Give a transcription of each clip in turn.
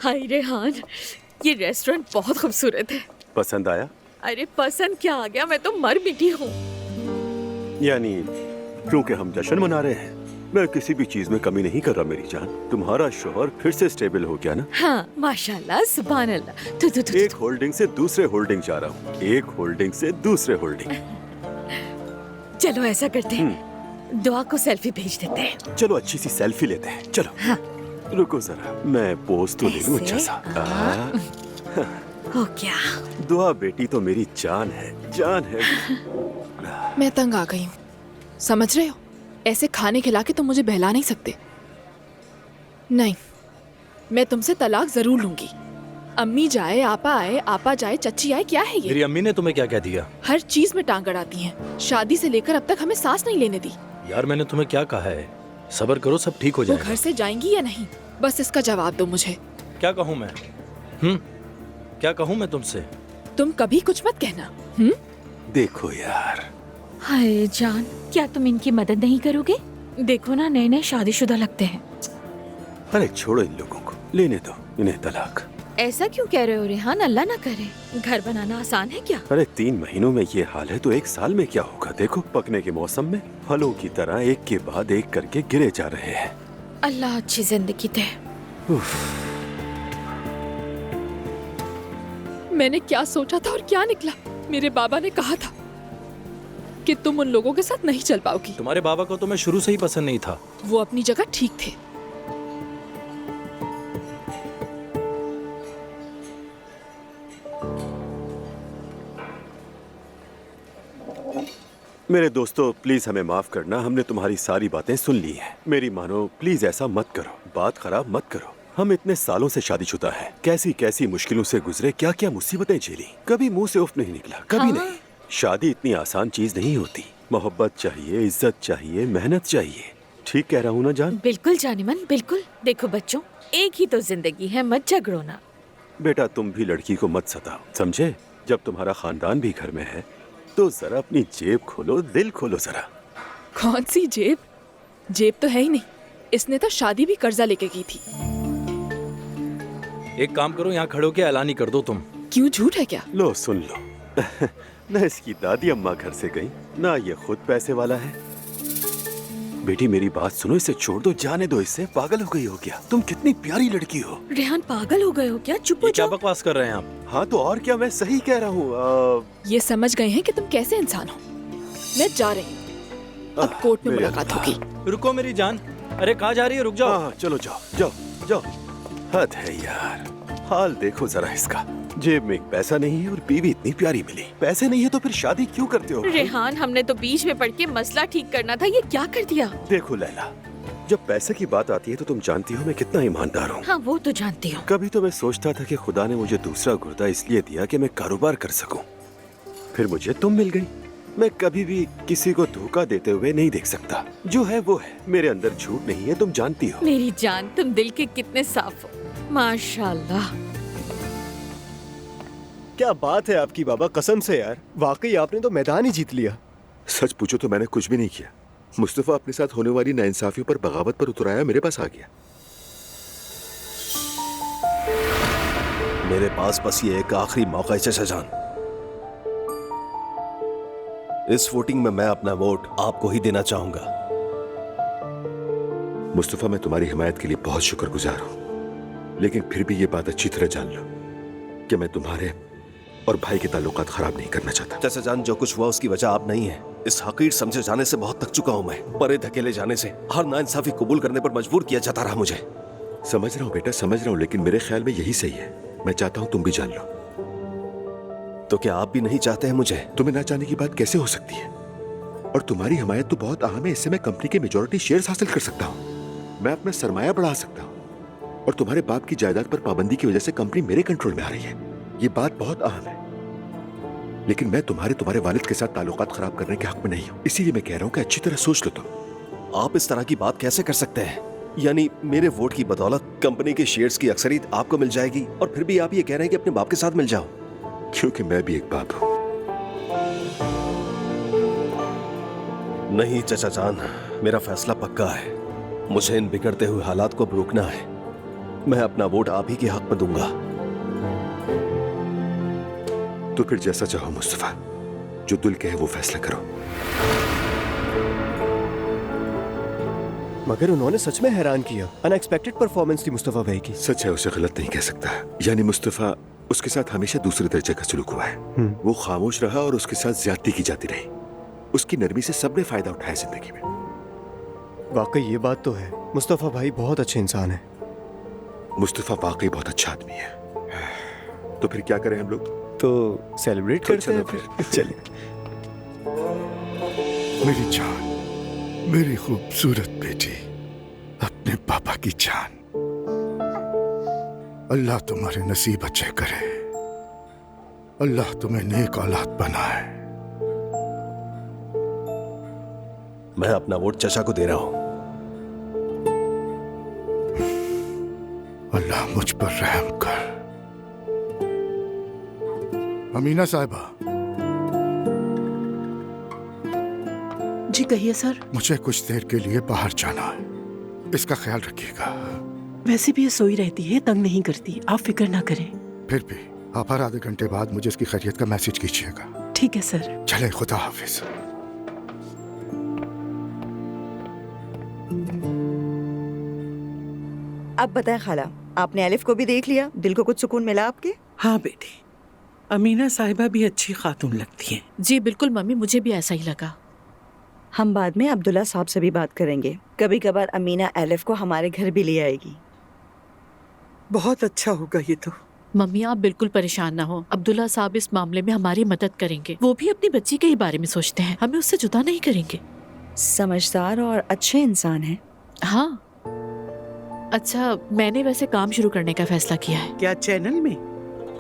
हाय रेहान, ये रेस्टोरेंट बहुत खूबसूरत है। पसंद आया? अरे पसंद क्या आ गया, मैं तो मर मिटी हूँ। यानी क्योंकि हम जश्न मना रहे हैं, मैं किसी भी चीज में कमी नहीं कर रहा मेरी जान। तुम्हारा शोहर फिर से स्टेबल हो गया ना? हाँ माशाल्लाह, सुभान अल्लाह। तू एक होल्डिंग से दूसरे होल्डिंग जा रहा हूँ, एक होल्डिंग से दूसरे होल्डिंग। चलो ऐसा करते हैं, दुआ को सेल्फी भेज देते हैं। चलो अच्छी सी सेल्फी लेते हैं। चलो हाँ। रुको जरा, मैं पोज तो ले लूं अच्छा सा। हो क्या? दुआ बेटी तो मेरी जान है, जान है। मैं तंग आ गई हूँ, समझ रहे हो? ऐसे खाने खिला के तुम मुझे बहला नहीं सकते। नहीं, मैं तुमसे तलाक जरूर लूंगी। अम्मी जाए, आपा आए, आपा जाए, चच्ची आए, क्या है ये? मेरी अम्मी ने तुम्हें क्या कह दिया? हर चीज में टांग अड़ाती हैं। शादी से लेकर अब तक हमें सांस नहीं लेने दी। यार मैंने तुम्हें क्या कहा है? सब्र करो, सब ठीक हो वो जाएगा। घर से जाएंगी या नहीं, बस इसका जवाब दो मुझे। क्या कहूँ मैं? क्या कहूँ मैं तुमसे? तुम कभी कुछ मत कहना। देखो यार, हाय जान, क्या तुम इनकी मदद नहीं करोगे? देखो ना, नए नए शादीशुदा लगते हैं। अरे छोड़ो इन लोगों को, लेने दो इन्हें तलाक। ऐसा क्यों कह रहे हो रेहान? अल्लाह ना करे। घर बनाना आसान है क्या? अरे 3 महीनों में ये हाल है तो 1 साल में क्या होगा? देखो पकने के मौसम में फलों की तरह एक के बाद एक करके गिरे जा रहे हैं। अल्लाह अच्छी जिंदगी दे। मैंने क्या सोचा था और क्या निकला? मेरे बाबा ने कहा था कि तुम उन लोगों के साथ नहीं चल पाओगी। तुम्हारे बाबा को तो मैं शुरू से ही पसंद नहीं था। वो अपनी जगह ठीक थे। मेरे दोस्तों प्लीज हमें माफ करना, हमने तुम्हारी सारी बातें सुन ली हैं। मेरी मानो, प्लीज ऐसा मत करो, बात खराब मत करो। हम इतने सालों से शादीशुदा हैं, कैसी कैसी मुश्किलों से गुजरे, क्या क्या मुसीबतें झेली, कभी मुंह से उफ नहीं निकला, कभी नहीं। शादी इतनी आसान चीज नहीं होती। मोहब्बत चाहिए, इज्जत चाहिए, मेहनत चाहिए। ठीक कह रहा हूँ ना जान? बिल्कुल जानिमन, बिल्कुल। देखो बच्चों, एक ही तो जिंदगी है, मत झगड़ो ना। बेटा तुम भी लड़की को मत सताओ, समझे? जब तुम्हारा खानदान भी घर में है तो जरा अपनी जेब खोलो, दिल खोलो जरा। कौन सी जेब? जेब तो है ही नहीं। इसने तो शादी भी कर्जा लेके की थी। एक काम करो, यहाँ खड़े होके ऐलान ही कर दो तुम। क्यों, झूठ है क्या? लो सुन लो। न इसकी दादी अम्मा घर से गई, ना ये खुद पैसे वाला है। बेटी मेरी बात सुनो, इसे छोड़ दो, जाने दो इसे। पागल हो गई हो क्या? तुम कितनी प्यारी लड़की हो। रेहान पागल हो गए हो क्या? चुप हो ये क्या जाओ। बकवास कर रहे हैं आप? हाँ तो और क्या, मैं सही कह रहा हूँ। ये समझ गए हैं कि तुम कैसे इंसान हो। मैं जा रही हूँ, अब कोर्ट में मुलाकात होगी। रुको मेरी जान। अरे कहाँ जा रही है? रुक जाओ। हाँ चलो जाओ जाओ जाओ। हद है यार, हाल देखो जरा इसका। जेब में एक पैसा नहीं है और बीवी इतनी प्यारी मिली। पैसे नहीं है तो फिर शादी क्यों करते हो? रेहान, हमने तो बीच में पड़ के मसला ठीक करना था, ये क्या कर दिया? देखो लैला, जब पैसे की बात आती है तो तुम जानती हो मैं कितना ईमानदार हूँ। हाँ वो तो जानती हूँ। कभी तो मैं सोचता था कि खुदा ने मुझे दूसरा गुर्दा इसलिए दिया कि मैं कारोबार कर सकूं। फिर मुझे तुम मिल गई। मैं कभी भी किसी को धोखा देते हुए नहीं देख सकता। जो है वो है, मेरे अंदर झूठ नहीं है, तुम जानती हो। मेरी जान, तुम दिल के कितने साफ हो, माशाल्लाह। क्या बात है आपकी बाबा, कसम से यार, वाकई आपने तो मैदान ही जीत लिया। सच पूछो तो मैंने कुछ भी नहीं किया। मुस्तफा अपने साथ होने वाली नाइंसाफियों पर, बगावत पर उतर आया, मेरे पास आ गया। मेरे पास बस ये एक आखिरी मौका है चाचा जान। इस वोटिंग में मैं अपना वोट आपको ही देना चाहूंगा। मुस्तफा मैं तुम्हारी हिमायत के लिए बहुत शुक्रगुजार हूं, लेकिन फिर भी ये बात अच्छी तरह जान लो कि मैं तुम्हारे और भाई के ताल्लुकात खराब नहीं करना चाहता। चाचा जान, जो कुछ हुआ उसकी वजह आप नहीं है। इस हकीर समझे जाने से बहुत थक चुका हूं मैं। परे धकेले जाने से, हर नाइंसाफी कबूल करने पर मजबूर किया जाता रहा मुझे। समझ रहा हूँ बेटा, समझ रहा हूँ, लेकिन मेरे ख्याल में यही सही है। मैं चाहता हूँ तुम भी जान लो। तो क्या आप भी नहीं चाहते हैं मुझे? तुम्हें ना चाहने की बात कैसे हो सकती है? और तुम्हारी हिमायत तो बहुत अहम है। इससे मैं कंपनी के मेजॉरिटी शेयर्स हासिल कर सकता हूँ, मैं अपना सरमाया बढ़ा सकता हूँ, और तुम्हारे बाप की जायदाद पर पाबंदी की वजह से कंपनी मेरे कंट्रोल में आ रही है। ये बात बहुत अहम है, लेकिन मैं तुम्हारे वालिद के साथ ताल्लुकात खराब करने के हक में नहीं हूँ। इसीलिए मैं कह रहा हूँ कि अच्छी तरह सोच लो तुम। आप इस तरह की बात कैसे कर सकते हैं? यानी मेरे वोट की बदौलत कंपनी के शेयर्स की अक्सरियत आपको मिल जाएगी, और फिर भी आप ये कह रहे हैं कि अपने बाप के साथ मिल जाओ? क्योंकि मैं भी एक बाप हूँ। नहीं चाचा जान, मेरा फैसला पक्का है। मुझे इन बिगड़ते हुए हालात को रोकना है। मैं अपना वोट आप ही के हक में दूंगा। तो फिर जैसा चाहो मुस्तफा, जो दिल कहे वो फैसला करो। मगर उन्होंने सच में हैरान किया। अनएक्सपेक्टेड परफॉर्मेंस थी मुस्तफा भाई की। सच है, उसे गलत नहीं कह सकता। यानी मुस्तफा, उसके साथ हमेशा दूसरे दर्जे का सलूक हुआ है। वो खामोश रहा और उसके साथ ज्यादती की जाती रही। उसकी नरमी से सबने फायदा उठाया जिंदगी में। वाकई ये बात तो है, मुस्तफा भाई बहुत अच्छे इंसान है। मुस्तफा वाकई बहुत अच्छा आदमी है। तो फिर क्या करें हम लोग? तो सेलिब्रेट तो करते हैं चलो फिर। चलिए। मेरी जान, मेरी खूबसूरत बेटी, अपने पापा की जान, अल्लाह तुम्हारे नसीब अच्छे करे, अल्लाह तुम्हें नेक औलाद बनाए। मैं अपना वोट चचा को दे रहा हूं। अल्लाह मुझ पर रहम कर। अमीना साहिबा, जी कहिए सर। मुझे कुछ देर के लिए बाहर जाना है, इसका ख्याल रखिएगा। वैसे भी ये सोई रहती है, तंग नहीं करती, आप फिक्र ना करें। फिर भी आप हर आधे घंटे बाद मुझे इसकी खैरियत का मैसेज कीजिएगा। ठीक है सर। चले, खुदा हाफिज। अब बताएं खाला, आपने अलिफ को भी देख लिया? दिल को कुछ सुकून मिला आपके? हाँ बेटी, अमीना साहिबा भी अच्छी खातून लगती है। जी बिल्कुल मम्मी, मुझे भी ऐसा ही लगा। हम बाद में अब्दुल्ला साहब से भी बात करेंगे। कभी कभार अमीना अलिफ को हमारे घर भी ले आएगी। बहुत अच्छा होगा ये तो। मम्मी आप बिल्कुल परेशान ना हो, अब्दुल्ला साहब इस मामले में हमारी मदद करेंगे। वो भी अपनी बच्ची के ही बारे में सोचते हैं, हमें उससे जुदा नहीं करेंगे। समझदार और अच्छे इंसान हैं। हाँ। अच्छा, मैंने वैसे काम शुरू करने का फैसला किया है। क्या चैनल में?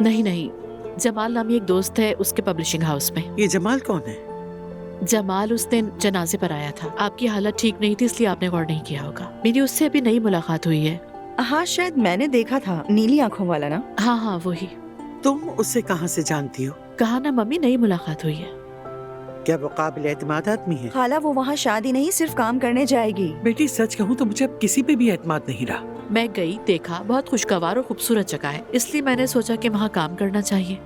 नहीं, जमाल नामी एक दोस्त है, उसके पब्लिशिंग हाउस में। ये जमाल कौन है? जमाल उस दिन जनाजे पर आया था। आपकी हालत ठीक नहीं थी, इसलिए आपने गौर नहीं किया होगा। मेरी उससे अभी नई मुलाकात हुई है। हाँ शायद मैंने देखा था, नीली आंखों वाला ना? हाँ वही। तुम उससे कहाँ से जानती हो? कहा ना मम्मी, नई मुलाकात हुई है। क्या वो काबिल एतमाद आदमी है? खाला वो वहाँ शादी नहीं सिर्फ काम करने जाएगी। बेटी सच कहूँ तो मुझे अब किसी पे भी एतमाद नहीं रहा। मैं गई, देखा, बहुत खुशगवार और खूबसूरत जगह है, इसलिए मैंने सोचा कि वहाँ काम करना चाहिए।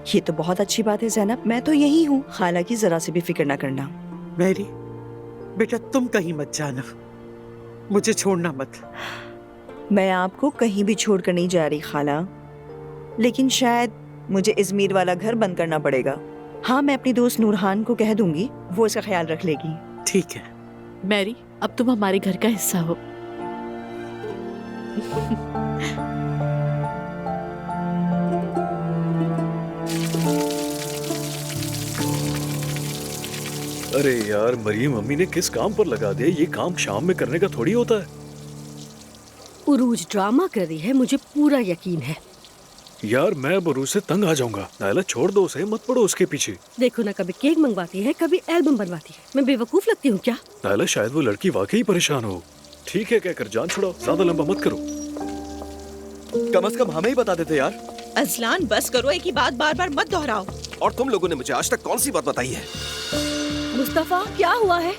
ये तो बहुत अच्छी बात है ज़ैनब, मैं तो यही हूँ। खाला की जरा से भी फिक्र न करना। मैरी बेटा, तुम कहीं मत जाना, मुझे छोड़ना मत। मैं आपको कहीं भी छोड़ कर नहीं जा रही खाला, लेकिन शायद मुझे इजमीर वाला घर बंद करना पड़ेगा। हाँ, मैं अपनी दोस्त नूरहान को कह दूंगी, वो इसका ख्याल रख लेगी। ठीक है। मैरी, अब तुम हमारे घर का हिस्सा हो। अरे यार, मरियम अम्मी ने किस काम पर लगा दिया? ये काम शाम में करने का थोड़ी होता है। उरूज ड्रामा कर रही है, मुझे पूरा यकीन है। यार मैं बरूज से तंग आ जाऊंगा। नायला छोड़ दो उसे, मत पड़ो उसके पीछे। देखो ना, कभी केक मंगवाती है, कभी एल्बम बनवाती है। मैं बेवकूफ लगती हूँ क्या? नायला शायद वो लड़की वाकई परेशान हो। ठीक है कहकर जान छुड़ाओ, ज्यादा लंबा मत करो। कम से कम हमें ही बता देते यार। अजलान बस करो, एक ही बात बार बार मत दोहराओ। और तुम लोगों ने मुझे आज तक कौन सी बात बताई है? मुस्तफा, क्या हुआ है?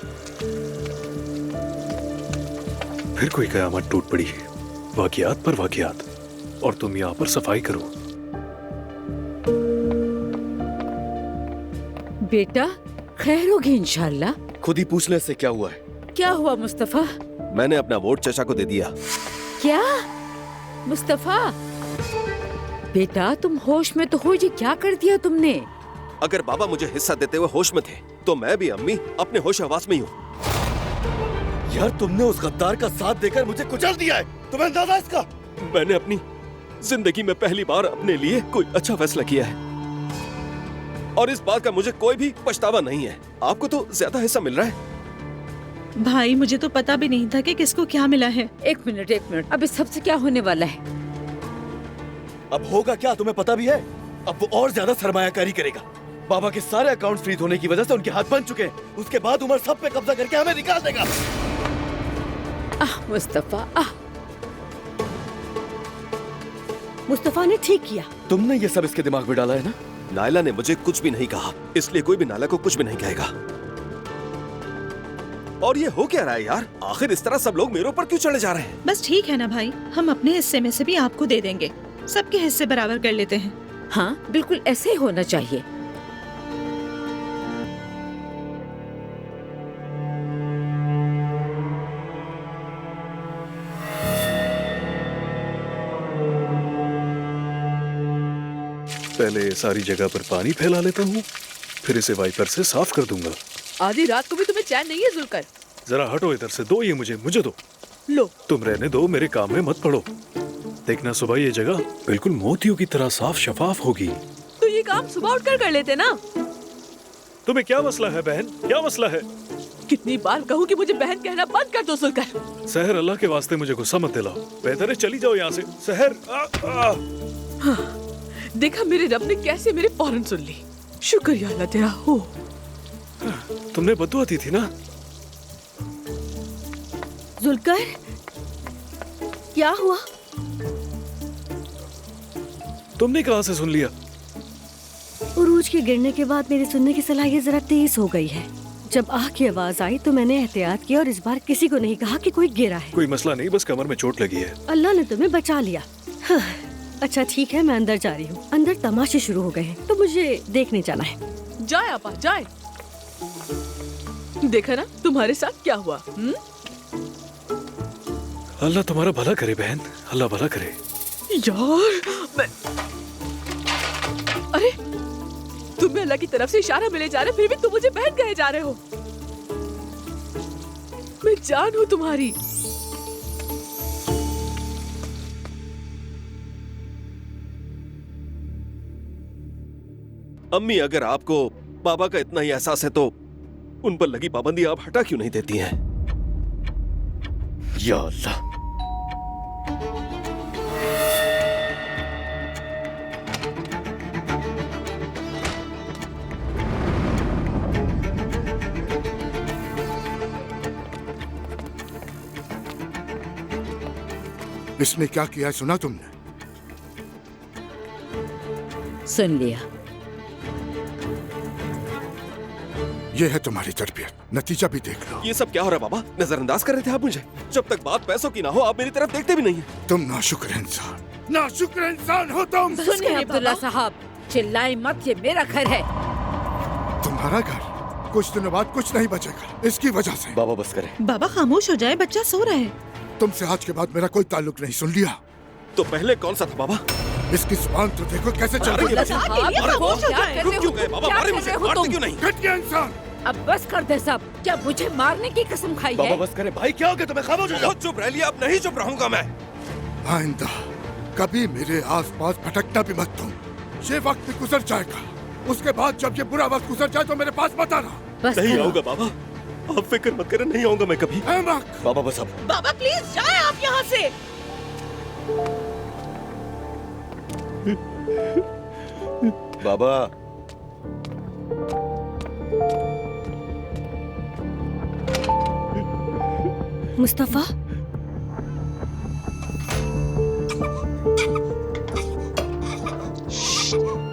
फिर कोई कयामत टूट पड़ी है, वाकयात पर वाकयात, और तुम यहाँ पर सफाई करो। बेटा खैर होगी इंशाल्लाह। खुद ही पूछ ले इससे क्या हुआ है। क्या हुआ मुस्तफा? मैंने अपना वोट चचा को दे दिया। क्या मुस्तफा? बेटा तुम होश में तो हो, ये क्या कर दिया तुमने? अगर बाबा मुझे हिस्सा देते हुए होश में थे, तो मैं भी अम्मी अपने होश हवास में ही हूँ। यार तुमने उस गद्दार का साथ देकर मुझे कुचल दिया है, तुम्हें अंदाजा इसका? मैंने अपनी जिंदगी में पहली बार अपने लिए कोई अच्छा फैसला किया है, और इस बात का मुझे कोई भी पछतावा नहीं है। आपको तो ज्यादा हिस्सा मिल रहा है। भाई मुझे तो पता भी नहीं था कि किसको क्या मिला है। एक मिनट, अब इस सबसे क्या होने वाला है? अब होगा क्या तुम्हें पता भी है? अब वो और ज्यादा सरमायाकारी करेगा। बाबा के सारे अकाउंट फ्रीज होने की वजह से उनके हाथ बन चुके हैं। उसके बाद उमर सब पे कब्जा करके हमें निकाल देगा। मुस्तफा, मुस्तफा ने ठीक किया। तुमने ये सब इसके दिमाग में डाला है ना? नायला ने मुझे कुछ भी नहीं कहा, इसलिए कोई भी नायला को कुछ भी नहीं कहेगा। और ये हो क्या रहा है यार? आखिर इस तरह सब लोग मेरे ऊपर क्यों चढ़े जा रहे हैं? बस ठीक है ना भाई, हम अपने हिस्से में से भी आपको दे देंगे। सबके हिस्से बराबर कर लेते हैं। हाँ बिल्कुल ऐसे ही होना चाहिए। पहले सारी जगह पर पानी फैला लेता हूँ, फिर इसे वाइपर से साफ कर दूंगा। आधी रात को भी तुम्हें चैन नहीं है जुलकर? जरा हटो इधर से, दो ये मुझे दो। लो तुम रहने दो, मेरे काम में मत पड़ो। देखना सुबह ये जगह बिल्कुल मोतियों की तरह साफ शफाफ होगी। तो ये काम सुबह उठकर कर लेते ना। तुम्हें क्या मसला है बहन, क्या मसला है? कितनी बार कहूँ कि मुझे बहन कहना बंद कर दो जुलकर। सहर, अल्लाह के वास्ते मुझे गुस्सा मत दिलाओ। बेहतर है चली जाओ यहाँ से। सहर हाँ, देखा मेरे रब ने कैसे मेरे फौरन सुन ली। शुक्रिया अल्लाह तेरा हो। तुमने बद्दुआ दी थी ना? जुलकर क्या हुआ? तुमने कहाँ से सुन लिया? उरूज के गिरने के बाद मेरी सुनने की सलाहियत जरा तेज हो गई है। जब आग की आवाज आई तो मैंने एहतियात किया और इस बार किसी को नहीं कहा कि कोई गिरा है। कोई मसला नहीं, बस कमर में चोट लगी है। अल्लाह ने तुम्हें बचा लिया। हाँ, अच्छा ठीक है, मैं अंदर जा रही हूँ। अंदर तमाशे शुरू हो गए हैं तो मुझे देखने जाना है। जाए आपा जाए। देखा ना तुम्हारे साथ क्या हुआ? अल्लाह तुम्हारा भला करे बहन, अल्लाह भला करे। यार मैं... अरे तुम्हें अल्लाह की तरफ से इशारा मिले जा रहे, फिर भी तुम मुझे बहन कहे जा रहे हो। मैं जान हूँ तुम्हारी। अम्मी, अगर आपको बाबा का इतना ही एहसास है तो उन पर लगी पाबंदी आप हटा क्यों नहीं देती हैं? या अल्लाह। इसने क्या किया सुना तुमने? सुन लिया। ये है तुम्हारी तरबियत, नतीजा भी देख लो। ये सब क्या हो रहा है बाबा? नजरअंदाज कर रहे थे आप मुझे। जब तक बात पैसों की ना हो आप मेरी तरफ देखते भी नहीं हैं। तुम नाशुक्र इंसान, नाशुक्र इंसान हो तुम। सुनिए अब्दुल्ला साहब, चिल्लाए मत, ये मेरा घर है। तुम्हारा घर? कुछ दिनों बाद कुछ नहीं बचेगा इसकी वजह से। बाबा बस करें। बाबा खामोश हो जाए, बच्चा सो रहा है। तुमसे आज के बाद मेरा कोई ताल्लुक नहीं, सुन लिया? तो पहले कौन सा था बाबा? इसकी जुबान तो देखो कैसे चल रही है। इंसान अब बस कर दे सब। क्या मुझे मारने की कसम खाई है? बाबा बस करे। भाई क्या हो गया तुम्हें? खामोश हो जाओ। चुप रह लिया, अब नहीं चुप रहूंगा मैं। आइंदा कभी मेरे आसपास भटकना भी मत तुम। ये वक्त भी गुजर जाएगा, उसके बाद जब ये बुरा वक्त गुजर जाए तो मेरे पास मत आना। नहीं आऊंगा बाबा, आप फिक्र मत करें, नहीं आऊंगा मैं कभी। बाबा बस अब। बाबा प्लीज जाए आप यहाँ से। बाबा मुस्तफा,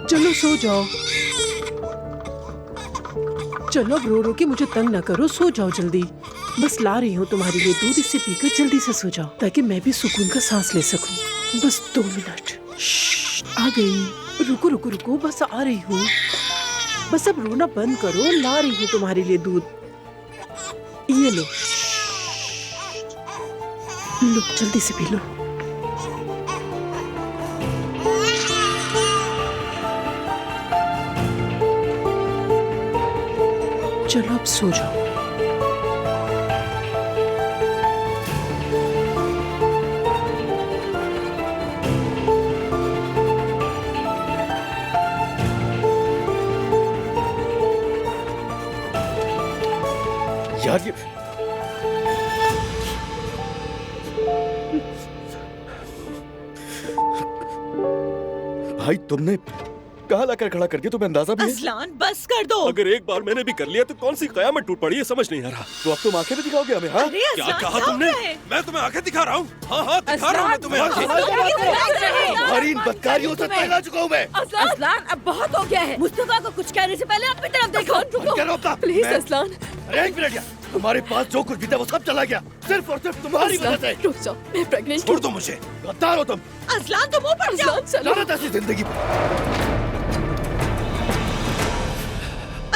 चलो सो जाओ। चलो अब रो रो के मुझे तंग ना करो, सो जाओ जल्दी। बस ला रही हूँ तुम्हारे लिए दूध, इससे पीकर जल्दी से सो जाओ ताकि मैं भी सुकून का सांस ले सकूं। बस 2 मिनट। आ गई। रुको रुको रुको, बस आ रही हूँ। बस अब रोना बंद करो, ला रही हूँ तुम्हारे लिए दूध। ये लो लो, जल्दी से पी लो। चलो अब सो जाओ। यार ये भाई तुमने कहाँ लाकर खड़ा कर दिया? तुम्हें अंदाजा भी है? असलान बस कर दो। अगर एक बार मैंने भी कर लिया तो कौन सी कयामत टूट पड़ी है, समझ नहीं आ रहा। तो अब तुम आंखें भी दिखाओगे हमें? हाँ? अरे क्या असलान, कहा क्या तुमने? हो रहा है? मैं तुम्हें आंखें दिखा रहा हूँ। हाँ हाँ दिखा रहा हूँ मैं तुम्हें आंखें। तुम्हारी इन बदकारियों से पहला चुका हूँ मैं। असलान अब बहुत हो गया है। मुस्तफा को कुछ कहने से पहले अपनी तरफ देखो। प्लीज असलान। अरे एक मिनट यार, हमारे पास जो कुछ भी था वो सब चला गया, सिर्फ और सिर्फ तुम्हारी वजह से। रुक जाओ, मैं प्रेग्नेंट छोड़ दो मुझे, गद्दार हो तुम। अजलान तुम ऊपर जाओ। लानत ऐसी जिंदगी।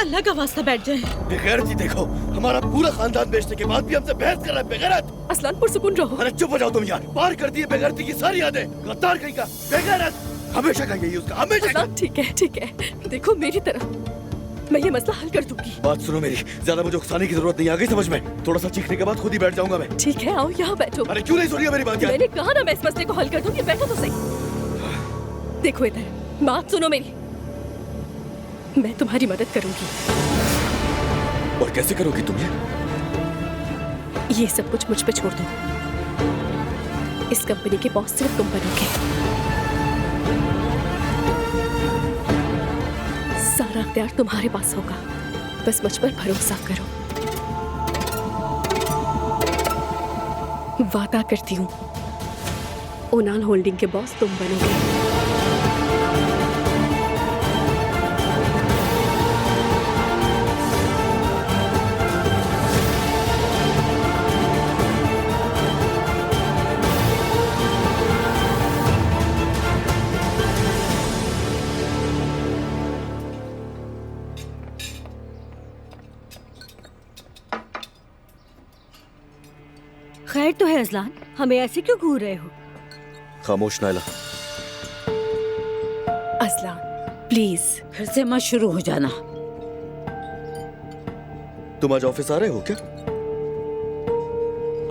अल्लाह का वास्ता बैठ जाए। बेगैरती देखो, हमारा पूरा खानदान बेचने के बाद भी हमसे बहस कर रहा है। बेगैरत। असलान पुरसुकून रहो। अरे चुप हो जाओ तुम यार, पार कर दिए बेगैरती की सारी यादें। गद्दार कहीं का, बेगैरत हमेशा का यही उसका, हमेशा का। ठीक है ठीक है, देखो मेरी तरफ, मैं ये मसला हल कर दूंगी। बात सुनो मेरी, ज्यादा मुझे उकसाने की जरूरत नहीं, आ गई समझ में? थोड़ा सा चीखने के बाद खुद ही बैठ जाऊंगा मैं। ठीक है, आओ यहाँ बैठो। अरे क्यों नहीं सुन रही मेरी बात यार? मैंने कहा ना मैं इस मसले को हल कर दूंगी, बैठो तो सही। देखो इधर, बात सुनो मेरी, मैं तुम्हारी मदद करूंगी। और कैसे करोगी तुम ये सब कुछ मुझ पे छोड़ दो। इस कंपनी के बॉस सिर्फ तुम बनोगे। सारा अख्तियार तुम्हारे पास होगा, बस मुझ पर भरोसा करो। वादा करती हूँ, ओनाल होल्डिंग के बॉस तुम बनोगे। खैर तो है अजलान, हमें ऐसे क्यों घूर रहे हो? खामोश नायला। अजलान प्लीज फिर से मत शुरू हो जाना। तुम आज ऑफिस आ रहे हो क्या?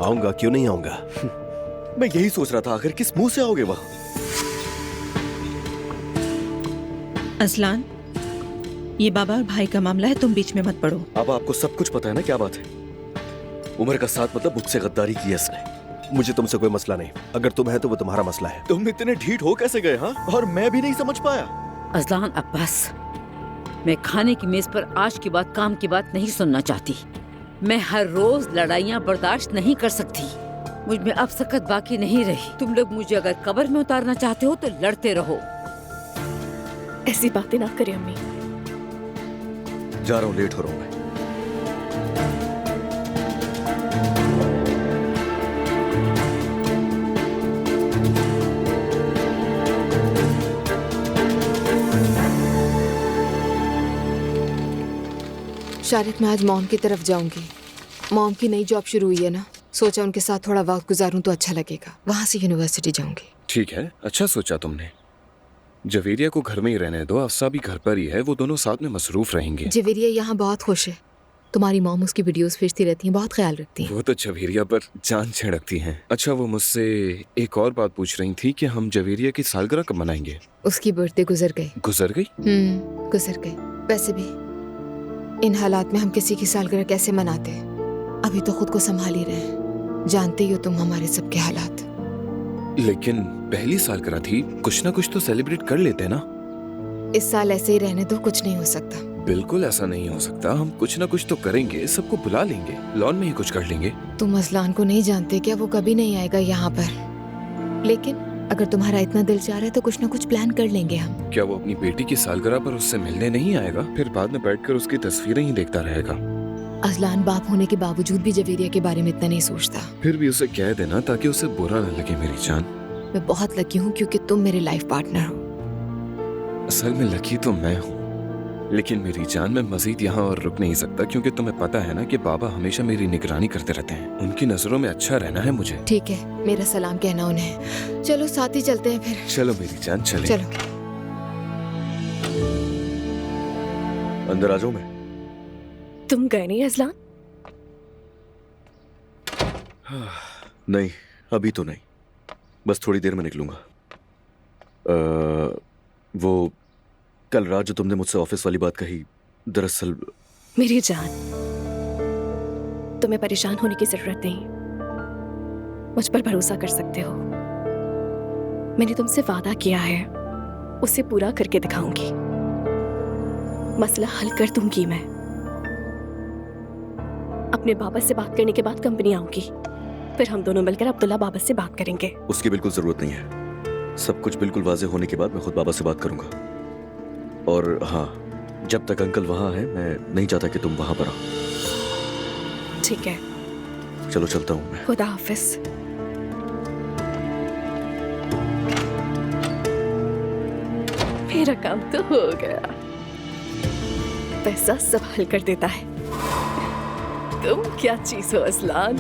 आऊंगा, क्यों नहीं आऊंगा। मैं यही सोच रहा था, आखिर किस मुंह से आओगे वहां? अजलान, ये बाबा और भाई का मामला है, तुम बीच में मत पड़ो। अब आपको सब कुछ पता है ना क्या बात है? उमर का साथ मतलब मुझसे गद्दारी की है इसने। मुझे तुमसे कोई मसला नहीं, अगर तुम है तो वो तुम्हारा मसला है। तुम इतने ढीठ हो कैसे गए? हाँ, और मैं भी नहीं समझ पाया। अजलान अब्बास, मैं खाने की मेज पर आज की बात काम की बात नहीं सुनना चाहती। मैं हर रोज लड़ाइयाँ बर्दाश्त नहीं कर सकती। मुझ में अब सकत बाकी नहीं रही। तुम लोग मुझे अगर कब्र में उतारना चाहते हो तो लड़ते रहो। ऐसी बातें ना करें अम्मी। जा रहा हूँ, लेट हो रहा हूँ मैं। शारिक, मैं आज मॉम की तरफ जाऊंगी। मॉम की नई जॉब शुरू हुई है ना, सोचा उनके साथ थोड़ा वक्त गुजारूं तो अच्छा लगेगा। वहां से यूनिवर्सिटी जाऊंगी। ठीक है, अच्छा सोचा तुमने। जवेरिया को घर में ही रहने दो, अफसा भी घर पर ही है, वो दोनों साथ में मसरूफ रहेंगे। जवेरिया यहाँ बहुत खुश है। तुम्हारी मॉम उसकी वीडियोस भेजती रहती हैं, बहुत ख्याल रखती हैं। वो तो जवेरिया पर जान छिड़कती हैं। अच्छा, वो मुझसे एक और बात पूछ रही थी कि हम जवेरिया की सालगिरह कब मनाएंगे? उसकी बर्थडे गुजर गई। गुजर गई? गुजर गई। वैसे भी इन हालात में हम किसी की सालगिरह कैसे मनाते? अभी तो खुद को संभाल ही रहे हैं। जानते ही हो तुम हमारे सबके हालात। लेकिन पहली सालगिरह थी, कुछ ना कुछ तो सेलिब्रेट कर लेते हैं ना। इस साल ऐसे ही रहने दो, कुछ नहीं हो सकता। बिल्कुल ऐसा नहीं हो सकता, हम कुछ ना कुछ तो करेंगे, सबको बुला लेंगे, लॉन में ही कुछ कर लेंगे। तुम अजलान को नहीं जानते क्या? वो कभी नहीं आएगा यहाँ पर। लेकिन अगर तुम्हारा इतना दिल चाह रहा है तो कुछ ना कुछ प्लान कर लेंगे हम। क्या वो अपनी बेटी की सालगिरह पर उससे मिलने नहीं आएगा? फिर बाद में बैठकर उसकी तस्वीरें ही देखता रहेगा। अजलान बाप होने के बावजूद भी जवेरिया के बारे में इतना नहीं सोचता। फिर भी उसे कह देना ताकि उसे बुरा न लगे मेरी जान। मैं बहुत लकी हूँ क्योंकि तुम मेरे लाइफ पार्टनर हो। असल में लकी तो मैं हूँ, लेकिन मेरी जान, मैं मजीद यहाँ और रुक नहीं सकता क्योंकि तुम्हें पता है ना कि बाबा हमेशा मेरी निगरानी करते रहते हैं। उनकी नजरों में अच्छा रहना है मुझे। ठीक है, मेरा सलाम कहना उन्हें। चलो साथ ही चलते हैं फिर। चलो मेरी जान, चले। चलो। अंदर आ जाऊं मैं? तुम गए नहीं अजलान? नहीं, अभी तो नहीं, बस थोड़ी देर में निकलूंगा। वो कल रात जो तुमने मुझसे ऑफिस वाली बात कही, दरअसल मेरी जान, तुम्हें परेशान होने की जरूरत नहीं। मुझ पर भरोसा कर सकते हो। मैंने तुमसे वादा किया है, उसे पूरा करके दिखाऊंगी। मसला हल कर दूंगी मैं। अपने बाबा से बात करने के बाद कंपनी आऊंगी, फिर हम दोनों मिलकर अब्दुल्ला बाबा से बात करेंगे। उसकी बिल्कुल जरूरत नहीं है। सब कुछ बिल्कुल वाजे होने के बाद मैं खुद बाबा से बात करूंगा। और हाँ, जब तक अंकल वहां है, मैं नहीं चाहता कि तुम वहां पर आओ। ठीक है, चलो चलता हूँ मैं। खुदा हाफिज। मेरा काम तो हो गया। पैसा संभाल कर देता है। तुम क्या चीज हो असलान।